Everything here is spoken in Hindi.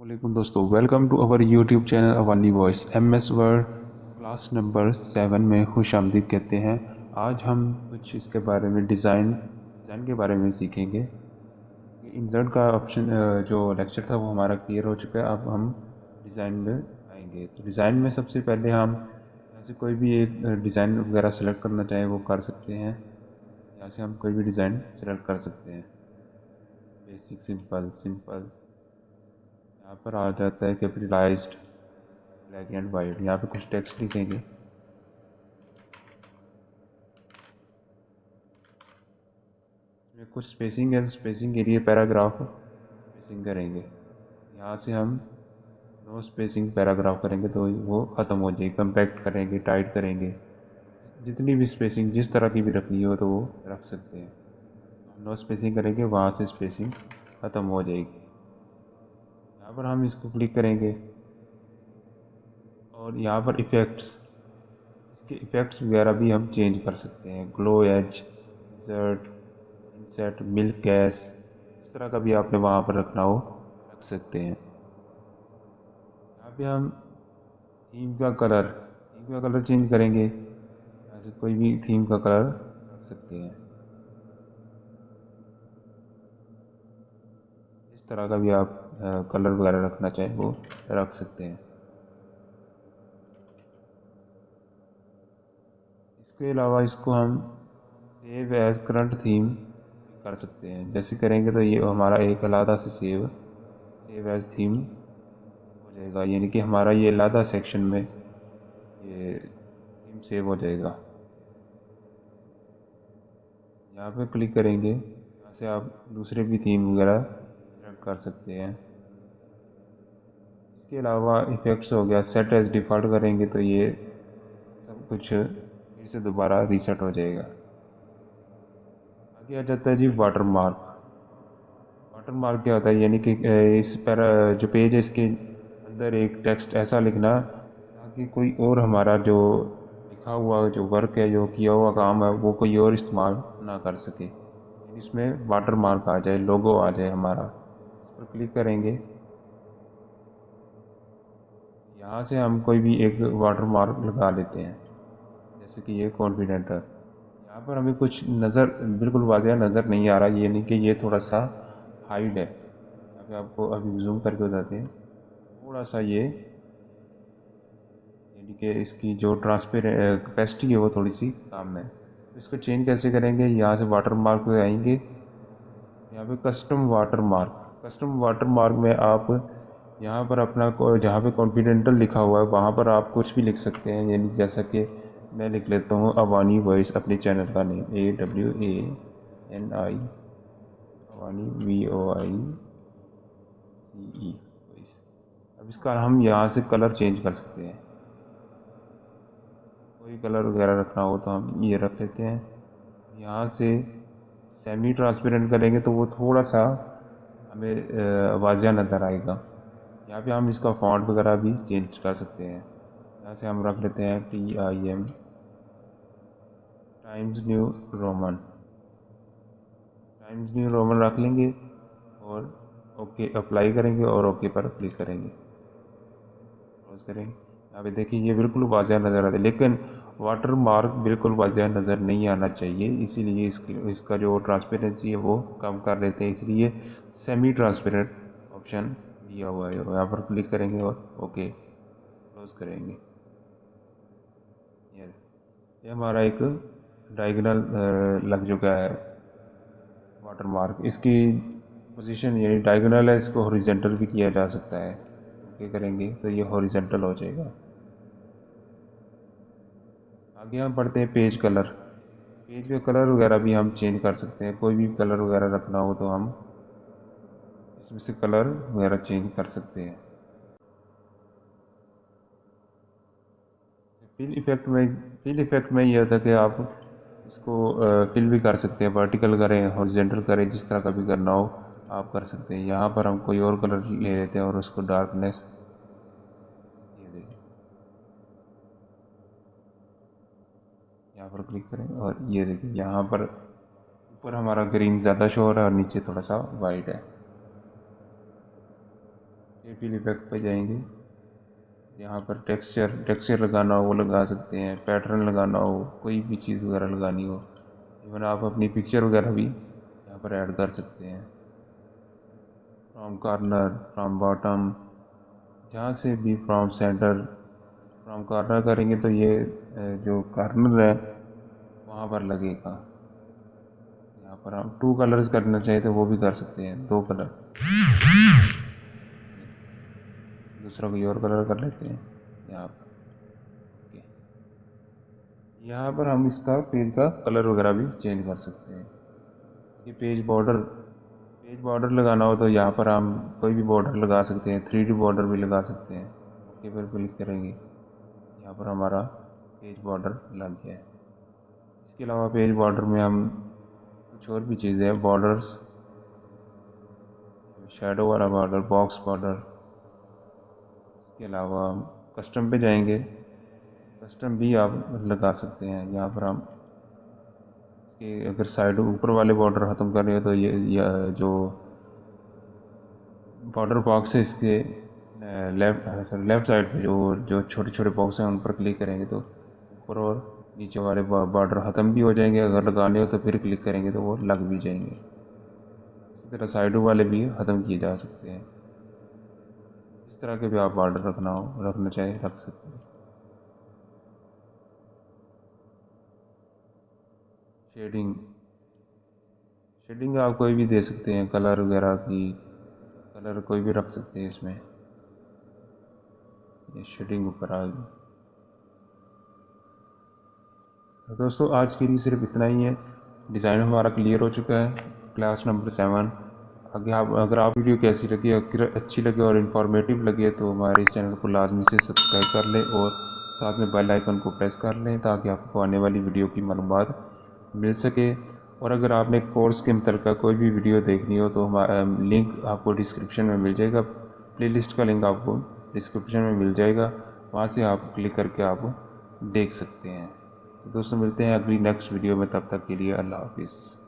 वालेकुम दोस्तों, welcome to our YouTube channel Avani voice. MS word class number 7 में खुश आमदीद कहते हैं। आज हम कुछ इसके बारे में डिज़ाइन के बारे में सीखेंगे। इंसर्ट का ऑप्शन जो लेक्चर था वो हमारा क्लियर हो चुका है। अब हम डिज़ाइन में आएंगे। तो डिज़ाइन में सबसे पहले हम यहाँ से कोई भी एक डिज़ाइन वगैरह सेलेक्ट करना चाहें वो कर सकते हैं। यहाँ से हम कोई भी डिज़ाइन सेलेक्ट कर सकते हैं। Basic, simple simple. यहाँ पर आ जाता है कैपिटलाइज्ड, ब्लैक एंड वाइट। यहाँ पे कुछ टेक्स्ट लिखेंगे। इसमें कुछ स्पेसिंग है, स्पेसिंग के लिए पैराग्राफ स्पेसिंग करेंगे। यहाँ से हम नो स्पेसिंग पैराग्राफ करेंगे तो वो ख़त्म हो जाएगी। कंपैक्ट करेंगे, टाइट करेंगे, जितनी भी स्पेसिंग जिस तरह की भी रखनी हो तो वो रख सकते हैं। नो स्पेसिंग करेंगे, वहाँ से स्पेसिंग ख़त्म हो जाएगी। यहाँ पर हम इसको क्लिक करेंगे और यहाँ पर इफ़ेक्ट्स, इसके इफ़ेक्ट्स वगैरह भी हम चेंज कर सकते हैं। ग्लो एज, इंसर्ट, इंसर्ट, मिल्क गैस, इस तरह का भी आपने वहाँ पर रखना हो रख सकते हैं। यहाँ पे हम थीम का कलर चेंज करेंगे। यहाँ से कोई भी थीम का कलर रख सकते हैं। इस तरह का भी आप कलर वगैरह रखना चाहें वो रख सकते हैं। इसके अलावा इसको हम सेव एज करंट थीम कर सकते हैं। जैसे करेंगे तो ये हमारा एक अलग से सेव एज थीम हो जाएगा, यानी कि हमारा ये अलग सेक्शन में ये थीम सेव हो जाएगा। यहाँ पे क्लिक करेंगे, यहाँ से आप दूसरे भी थीम वगैरह सेलेक्ट कर सकते हैं। इसके अलावा इफ़ेक्ट्स हो गया, सेट एज डिफ़ॉल्ट करेंगे तो ये सब कुछ फिर से दोबारा रीसेट हो जाएगा। आगे आ जाता है जी वाटर मार्क। वाटर मार्क क्या होता है, यानी कि इस पर जो पेज है इसके अंदर एक टेक्स्ट ऐसा लिखना ताकि कोई और हमारा जो लिखा हुआ जो वर्क है, जो किया हुआ काम है, वो कोई और इस्तेमाल ना कर सके। यानी इसमें वाटर मार्क आ जाए, लोगो आ जाए हमारा। इस पर क्लिक करेंगे, यहाँ से हम कोई भी एक वाटर मार्क लगा लेते हैं। जैसे कि ये कॉन्फिडेंट है। यहाँ पर हमें कुछ नज़र बिल्कुल वाज़ह नज़र नहीं आ रहा, ये नहीं कि ये थोड़ा सा हाइड है। यहाँ पे आपको अभी जूम करके बताते हैं। थोड़ा सा ये, यानी कि इसकी जो ट्रांसपेरेंट कैपेसिटी है वो थोड़ी सी कम है। तो इसको चेंज कैसे करेंगे, यहाँ से वाटर मार्क पे आएंगे। यहाँ पे कस्टम वाटर मार्क में आप यहाँ पर अपना जहाँ पे कॉन्फिडेंटल लिखा हुआ है वहाँ पर आप कुछ भी लिख सकते हैं। यानी जैसा कि मैं लिख लेता हूँ अवानी वॉइस, अपने चैनल का name AWANI, Avani VOICE voice. अब इसका हम यहाँ से कलर चेंज कर सकते हैं। कोई कलर वगैरह रखना हो तो हम ये रख लेते हैं। यहाँ से सेमी ट्रांसपेरेंट करेंगे तो वो थोड़ा सा हमें वाजिया नज़र आएगा। यहाँ पे हम इसका फॉन्ट वगैरह भी चेंज कर सकते हैं। यहाँ से हम रख लेते हैं TIM, टाइम्स न्यू रोमन रख लेंगे और ओके अप्लाई करेंगे और ओके पर क्लिक करेंगे, क्लोज करेंगे। यहाँ पे देखिए ये बिल्कुल वाजिया नज़र आता है, लेकिन वाटर मार्क बिल्कुल वाजिया नज़र नहीं आना चाहिए, इसीलिए इसका जो ट्रांसपेरेंसी है वो कम कर देते हैं। इसलिए सेमी ट्रांसपेरेंट ऑप्शन दिया हुआ है। यहाँ पर क्लिक करेंगे और ओके क्लोज करेंगे। ये हमारा एक डायगोनल लग चुका है वाटर मार्क। इसकी पोजीशन यानी डायगोनल है, इसको हॉरिजॉन्टल भी किया जा सकता है। ओके करेंगे तो ये हॉरिजॉन्टल हो जाएगा। आगे हम पढ़ते हैं पेज कलर। पेज का कलर वगैरह भी हम चेंज कर सकते हैं। कोई भी कलर वगैरह रखना हो तो हम इसमें से कलर वगैरह चेंज कर सकते हैं। फिल इफेक्ट में ये होता है कि आप इसको फिल भी कर सकते हैं, वर्टिकल करें, हॉरिजॉन्टल करें, जिस तरह का भी करना हो आप कर सकते हैं। यहाँ पर हम कोई और कलर ले लेते हैं और उसको डार्कनेस, ये देखिए, यहाँ पर क्लिक करें और ये देखिए यहाँ पर ऊपर हमारा ग्रीन ज़्यादा शो हो रहा है और नीचे थोड़ा सा वाइट है। फिल इफेक्ट पे जाएंगे। यहाँ पर टेक्सचर लगाना हो वो लगा सकते हैं, पैटर्न लगाना हो, कोई भी चीज़ वगैरह लगानी हो, इवन आप अपनी पिक्चर वगैरह भी यहाँ पर ऐड कर सकते हैं। फ्रॉम कॉर्नर, फ्रॉम बॉटम, जहाँ से भी, फ्रॉम सेंटर। फ्रॉम कॉर्नर करेंगे तो ये जो कॉर्नर है वहाँ पर लगेगा। यहाँ पर हम 2 कलर्स करना चाहें तो वो भी कर सकते हैं, 2 कलर। दूसरा कोई और कलर कर लेते हैं यहाँ पर। ओके, यहाँ पर हम इसका पेज का कलर वगैरह भी चेंज कर सकते हैं। ये पेज बॉर्डर लगाना हो तो यहाँ पर हम कोई भी बॉर्डर लगा सकते हैं, 3D बॉर्डर भी लगा सकते हैं। ओके पर क्लिक करेंगे, यहाँ पर हमारा पेज बॉर्डर लग गया है। इसके अलावा पेज बॉर्डर में हम कुछ और भी चीज़ें हैं, बॉर्डर्स, शेडो वाला बॉर्डर, बॉक्स बॉर्डर। इसके अलावा हम कस्टम पे जाएंगे, कस्टम भी आप लगा सकते हैं। यहाँ पर हम इसके अगर साइड ऊपर वाले बॉर्डर ख़त्म कर रहे हो तो ये जो बॉर्डर बॉक्स है इसके लेफ़्ट साइड पे जो छोटे छोटे बॉक्स हैं उन पर क्लिक करेंगे तो ऊपर और नीचे वाले बॉर्डर ख़त्म भी हो जाएंगे। अगर लगाने हो तो फिर क्लिक करेंगे तो वो लग भी जाएंगे। इसी तरह साइडों वाले भी ख़त्म किए जा सकते हैं। इस तरह के भी आप बॉर्डर रखना चाहे रख सकते हैं। शेडिंग शेडिंग आप कोई भी दे सकते हैं, कलर वगैरह की, कलर कोई भी रख सकते हैं इसमें। ये शेडिंग ऊपर आ गई। तो दोस्तों आज के लिए सिर्फ इतना ही है। डिज़ाइन हमारा क्लियर हो चुका है, क्लास नंबर 7। आगे आप, अगर आप वीडियो कैसी लगी, अगर अच्छी लगे और इन्फॉर्मेटिव लगे तो हमारे इस चैनल को लाजमी से सब्सक्राइब कर लें और साथ में बेल आइकन को प्रेस कर लें ताकि आपको आने वाली वीडियो की मालूमात मिल सके। और अगर आपने कोर्स के मतलब कोई भी वीडियो देखनी हो तो हमारा लिंक आपको डिस्क्रिप्शन में मिल जाएगा। प्लेलिस्ट का लिंक आपको डिस्क्रिप्शन में मिल जाएगा, वहाँ से आप क्लिक करके आप देख सकते हैं। तो दोस्तों मिलते हैं अगली नेक्स्ट वीडियो में, तब तक के लिए अल्लाह हाफिज़।